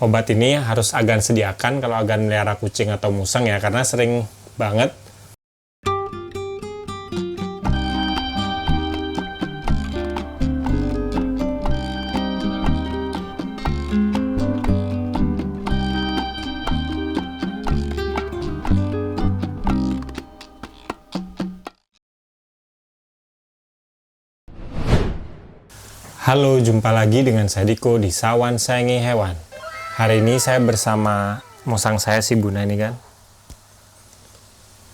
obat ini harus Agan sediakan kalau Agan melihara kucing atau musang ya, karena sering banget Halo, jumpa lagi dengan saya Diko di Sawan Sayangi Hewan. Hari ini saya bersama musang saya si Buna ini kan,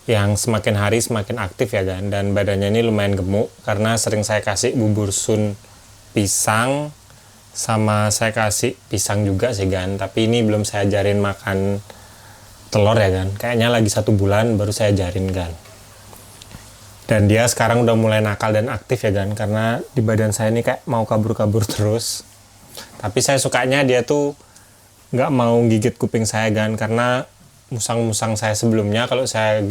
yang semakin hari semakin aktif ya kan, dan badannya ini lumayan gemuk karena sering saya kasih bubur sun pisang, sama saya kasih pisang juga sih kan, tapi ini belum saya ajarin makan telur ya kan, kayaknya lagi 1 bulan baru saya ajarin kan. Dan dia sekarang udah mulai nakal dan aktif ya kan, karena di badan saya ini kayak mau kabur-kabur terus. Tapi saya sukanya dia tuh nggak mau gigit kuping saya kan, karena musang-musang saya sebelumnya kalau saya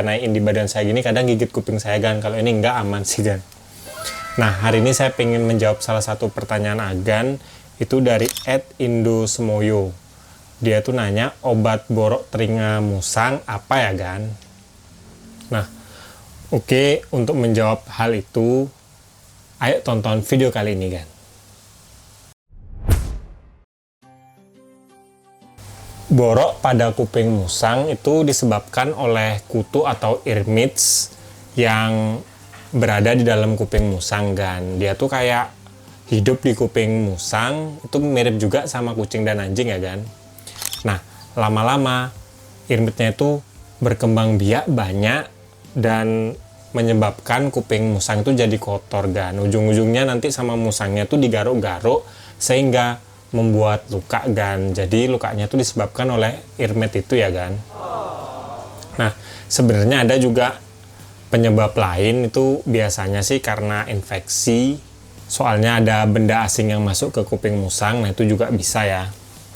naikin di badan saya gini kadang gigit kuping saya kan, kalau ini nggak aman sih kan. Nah, hari ini saya pengen menjawab salah satu pertanyaan Agan, itu dari @indosemoyo. Dia tuh nanya, obat borok telinga musang apa ya kan? Nah, oke, untuk menjawab hal itu, ayo tonton video kali ini kan. Borok pada kuping musang itu disebabkan oleh kutu atau ear midge yang berada di dalam kuping musang kan. Dia tuh kayak hidup di kuping musang, itu mirip juga sama kucing dan anjing ya kan. Nah, lama-lama ear midge-nya itu berkembang biak banyak dan menyebabkan kuping musang itu jadi kotor kan. Ujung-ujungnya nanti sama musangnya tuh digaruk-garuk sehingga membuat luka kan. Jadi lukanya tuh disebabkan oleh ear midge itu ya kan. Nah, sebenarnya ada juga penyebab lain, itu biasanya sih karena infeksi. Soalnya ada benda asing yang masuk ke kuping musang, nah itu juga bisa ya.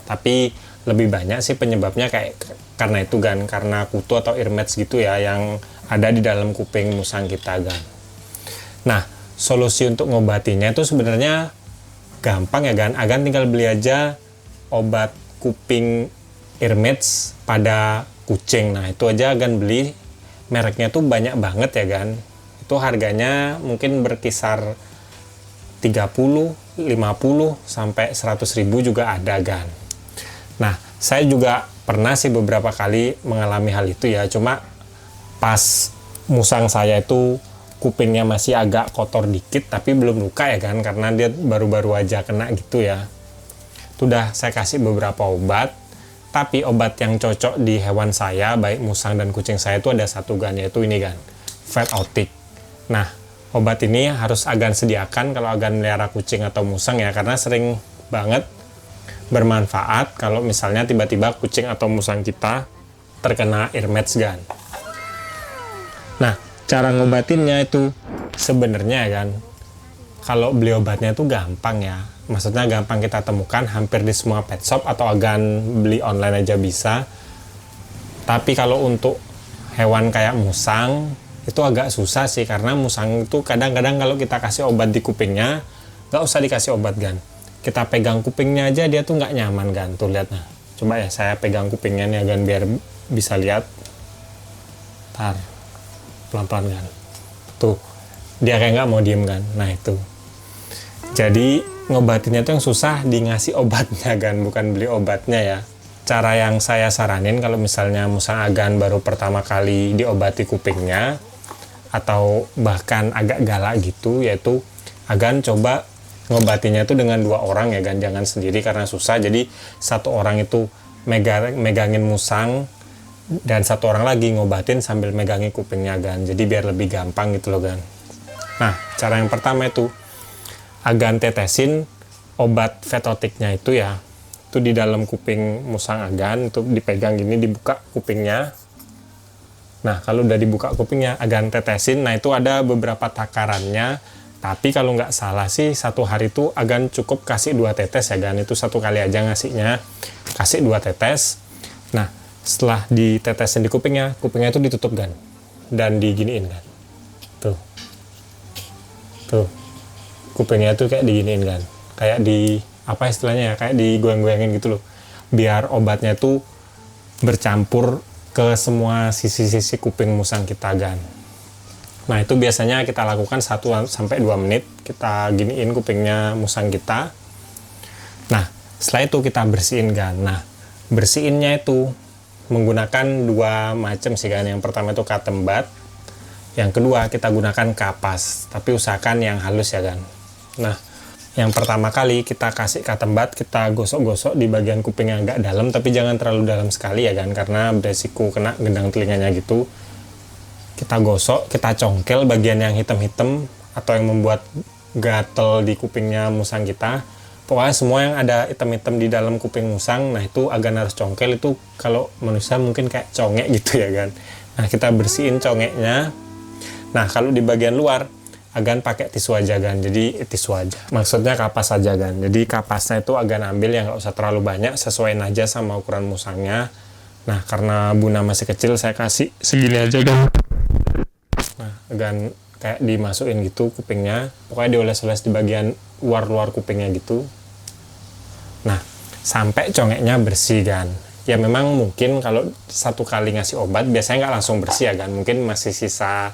Tapi lebih banyak sih penyebabnya kayak karena itu kan, karena kutu atau ear midge gitu ya yang ada di dalam kuping musang kita kan. Nah, solusi untuk ngobatinya itu sebenarnya gampang ya kan. Agan tinggal beli aja obat kuping ear midge pada kucing. Nah, itu aja Agan beli, mereknya tuh banyak banget ya kan. Itu harganya mungkin berkisar 30, 50 sampai 100 ribu juga ada kan. Nah, saya juga pernah sih beberapa kali mengalami hal itu ya, cuma pas musang saya itu kupingnya masih agak kotor dikit tapi belum luka ya kan, karena dia baru-baru aja kena gitu ya. Itu udah saya kasih beberapa obat, tapi obat yang cocok di hewan saya baik musang dan kucing saya itu ada satu kan, yaitu ini kan, Vetotic. Nah, obat ini harus Agan sediakan kalau Agan melihara kucing atau musang ya, karena sering banget bermanfaat kalau misalnya tiba-tiba kucing atau musang kita terkena ear midge kan. Nah, cara ngobatinnya itu sebenarnya kan, kalau beli obatnya itu gampang ya. Maksudnya gampang kita temukan hampir di semua pet shop atau Agan beli online aja bisa. Tapi kalau untuk hewan kayak musang itu agak susah sih, karena musang itu kadang-kadang kalau kita kasih obat di kupingnya, nggak usah dikasih obat kan, kita pegang kupingnya aja dia tuh nggak nyaman kan. Tuh lihat, nah coba ya saya pegang kupingnya nih Agan biar bisa lihat. Tar, pelan-pelan kan, tuh dia kayak nggak mau diem kan. Nah itu, jadi ngobatinnya tuh yang susah di ngasih obatnya kan, bukan beli obatnya ya. Cara yang saya saranin kalau misalnya musang Agan baru pertama kali diobati kupingnya atau bahkan agak galak gitu, yaitu Agan coba ngobatinya itu dengan 2 orang ya kan, jangan sendiri karena susah. Jadi 1 orang itu megangin musang dan 1 orang lagi ngobatin sambil megangin kupingnya kan, jadi biar lebih gampang gitu loh kan. Nah, cara yang pertama itu Agan tetesin obat Vetoticnya itu ya, itu di dalam kuping musang Agan, itu dipegang gini, dibuka kupingnya. Nah, kalau udah dibuka kupingnya Agan tetesin. Nah, itu ada beberapa takarannya, tapi kalau nggak salah sih 1 hari itu Agan cukup kasih 2 tetes ya kan, itu 1 kali aja ngasihnya, kasih 2 tetes. Nah, setelah ditetesin di kupingnya itu ditutup kan, dan diginiin kan, tuh kupingnya tuh kayak diginiin kan, kayak apa istilahnya ya, kayak digoyang-goyangin gitu loh, biar obatnya tuh bercampur ke semua sisi-sisi kuping musang kita kan. Nah itu biasanya kita lakukan 1-2 menit, kita giniin kupingnya musang kita. Nah setelah itu kita bersihin kan. Nah bersihinnya itu menggunakan 2 macam sih kan. Yang pertama itu cotton bud, yang kedua kita gunakan kapas, tapi usahakan yang halus ya kan. Nah yang pertama kali kita kasih cotton bud, kita gosok-gosok di bagian kuping yang agak dalam, tapi jangan terlalu dalam sekali ya kan, karena beresiko kena gendang telinganya gitu. Kita gosok, kita congkel bagian yang hitam-hitam atau yang membuat gatel di kupingnya musang kita. Pokoknya semua yang ada hitam-hitam di dalam kuping musang, nah itu agan harus congkel. Itu kalau manusia mungkin kayak congek gitu ya kan. Nah kita bersihin congeknya. Nah kalau di bagian luar, agan pakai tisu aja kan. Jadi tisu aja, maksudnya kapas aja kan. Jadi kapasnya itu agan ambil yang nggak usah terlalu banyak, sesuaiin aja sama ukuran musangnya. Nah karena Buna masih kecil, saya kasih segini aja kan. Nah agan kayak dimasukin gitu kupingnya, pokoknya dioles-oles di bagian luar kupingnya gitu. Nah sampai congeknya bersih kan. Ya memang mungkin kalau 1 kali ngasih obat biasanya nggak langsung bersih ya kan, mungkin masih sisa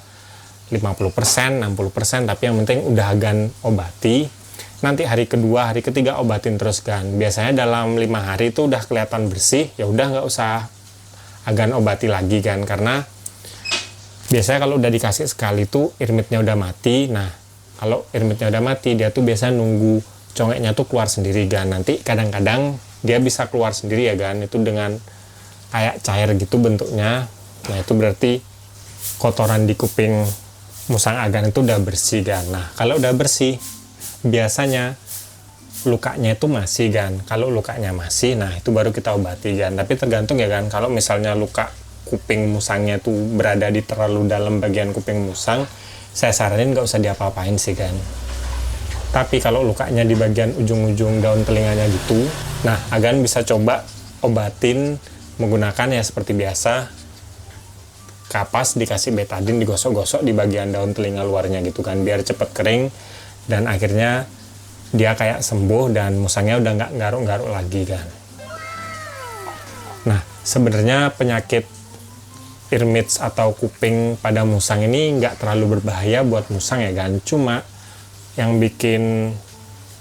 50%, 60%, tapi yang penting udah agan obati. Nanti hari kedua, hari ketiga obatin terus kan. Biasanya dalam 5 hari itu udah kelihatan bersih, ya udah nggak usah agan obati lagi kan, karena biasanya kalau udah dikasih sekali tuh irmitnya udah mati. Nah kalau irmitnya udah mati, dia tuh biasa nunggu congeknya tuh keluar sendiri kan. Nanti kadang-kadang dia bisa keluar sendiri ya kan, itu dengan kayak cair gitu bentuknya. Nah itu berarti kotoran di kuping musang agan itu udah bersih kan. Nah kalau udah bersih, biasanya lukanya itu masih kan. Kalau lukanya masih, nah itu baru kita obati kan. Tapi tergantung ya kan, kalau misalnya luka kuping musangnya tuh berada di terlalu dalam bagian kuping musang, saya saranin nggak usah diapa-apain sih kan. Tapi kalau lukanya di bagian ujung-ujung daun telinganya gitu, nah agan bisa coba obatin menggunakan ya seperti biasa, kapas dikasih betadine, digosok-gosok di bagian daun telinga luarnya gitu kan, biar cepet kering dan akhirnya dia kayak sembuh dan musangnya udah nggak garuk-garuk lagi kan. Nah sebenarnya penyakit ear-midge atau kuping pada musang ini nggak terlalu berbahaya buat musang ya kan. Cuma yang bikin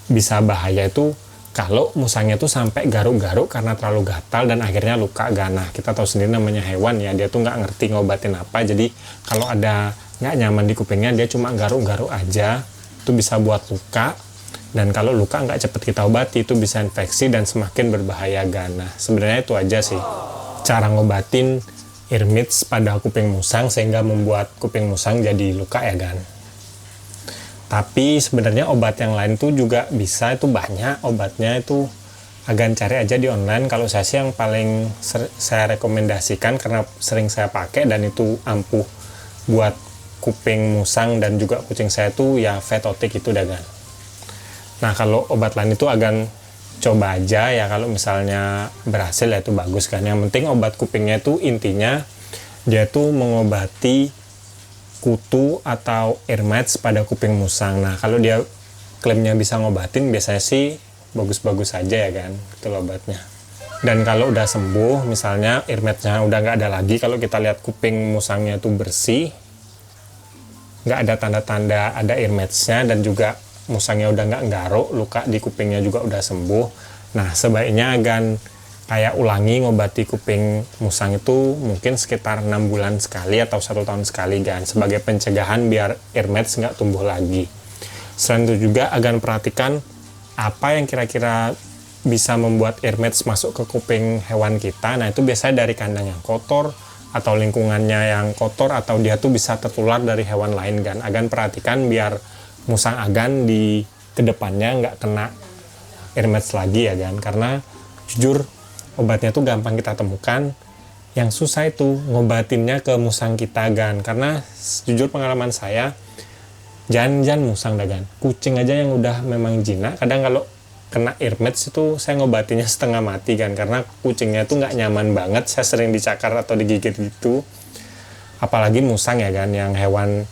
bisa bahaya itu kalau musangnya tuh sampai garuk-garuk karena terlalu gatal dan akhirnya luka kan. Nah kita tahu sendiri namanya hewan ya, dia tuh nggak ngerti ngobatin apa. Jadi kalau ada nggak nyaman di kupingnya, dia cuma garuk-garuk aja, itu bisa buat luka. Dan kalau luka nggak cepet kita obati, itu bisa infeksi dan semakin berbahaya kan. Nah sebenarnya itu aja sih cara ngobatin ear-midge pada kuping musang sehingga membuat kuping musang jadi luka ya kan. Tapi sebenarnya obat yang lain tuh juga bisa, itu banyak obatnya, itu agan cari aja di online. Kalau saya sih yang paling saya rekomendasikan karena sering saya pakai dan itu ampuh buat kuping musang dan juga kucing saya tuh ya Vetotic itu dagan. Nah kalau obat lain itu agan coba aja ya, kalau misalnya berhasil ya itu bagus kan. Yang penting obat kupingnya itu intinya dia tuh mengobati kutu atau ear-midge pada kuping musang. Nah kalau dia klaimnya bisa ngobatin, biasanya sih bagus-bagus aja ya kan itu obatnya. Dan kalau udah sembuh, misalnya ear-midge-nya udah nggak ada lagi, kalau kita lihat kuping musangnya itu bersih, nggak ada tanda-tanda ada ear-midge-nya, dan juga musangnya udah nggak garuk, luka di kupingnya juga udah sembuh, nah sebaiknya agan kayak ulangi ngobati kuping musang itu mungkin sekitar 6 bulan sekali atau 1 tahun sekali kan, sebagai pencegahan biar ear-midge nggak tumbuh lagi. Selain itu juga agan perhatikan apa yang kira-kira bisa membuat ear-midge masuk ke kuping hewan kita. Nah itu biasanya dari kandang yang kotor atau lingkungannya yang kotor, atau dia tuh bisa tertular dari hewan lain kan. Agan perhatikan biar musang agan di kedepannya nggak kena ear-midge lagi ya kan, karena jujur obatnya tuh gampang kita temukan, yang susah itu ngobatinnya ke musang kita kan. Karena jujur pengalaman saya, jangan musang dagan, kucing aja yang udah memang jinak, kadang kalau kena ear-midge itu saya ngobatinnya setengah mati kan, karena kucingnya tuh nggak nyaman banget, saya sering dicakar atau digigit gitu. Apalagi musang ya kan, yang hewan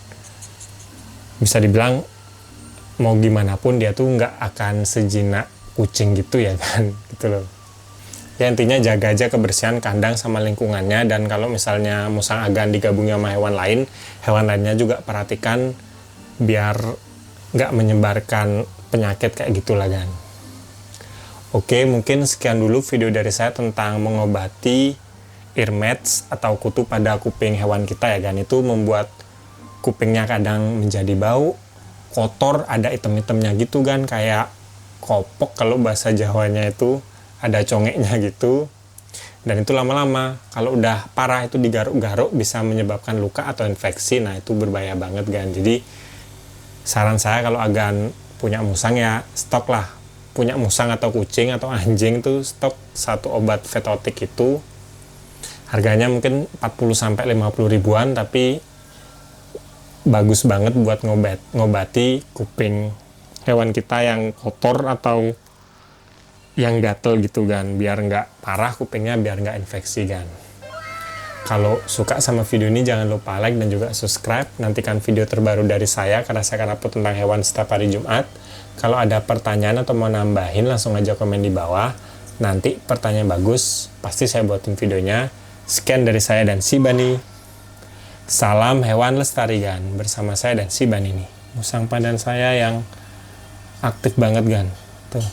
bisa dibilang mau gimana pun dia tuh nggak akan sejinak kucing gitu ya kan, gitu loh. Ya intinya jaga aja kebersihan kandang sama lingkungannya, dan kalau misalnya musang agan digabung sama hewan lainnya juga perhatikan biar nggak menyebarkan penyakit kayak gitulah kan. Oke, mungkin sekian dulu video dari saya tentang mengobati ear mats atau kutu pada kuping hewan kita ya kan. Itu membuat kupingnya kadang menjadi bau, kotor, ada item-itemnya gitu kan, kayak kopok kalau bahasa Jawanya itu, ada congeknya gitu. Dan itu lama-lama kalau udah parah itu digaruk-garuk bisa menyebabkan luka atau infeksi. Nah itu berbahaya banget kan. Jadi saran saya kalau agan punya musang ya stok lah, punya musang atau kucing atau anjing tuh stok satu obat vetotik itu. Harganya mungkin 40-50 ribuan, tapi bagus banget buat ngobati kuping hewan kita yang kotor atau yang gatel gitu kan, biar nggak parah kupingnya, biar nggak infeksi kan. Kalau suka sama video ini jangan lupa like dan juga subscribe. Nantikan video terbaru dari saya karena saya akan upload tentang hewan setiap hari Jumat. Kalau ada pertanyaan atau mau nambahin langsung aja komen di bawah. Nanti pertanyaan bagus pasti saya buatin videonya. Sekian dari saya dan si Bani. Salam hewan lestari kan, bersama saya dan si Bani nih. Musang padan saya yang aktif banget kan. Tuh.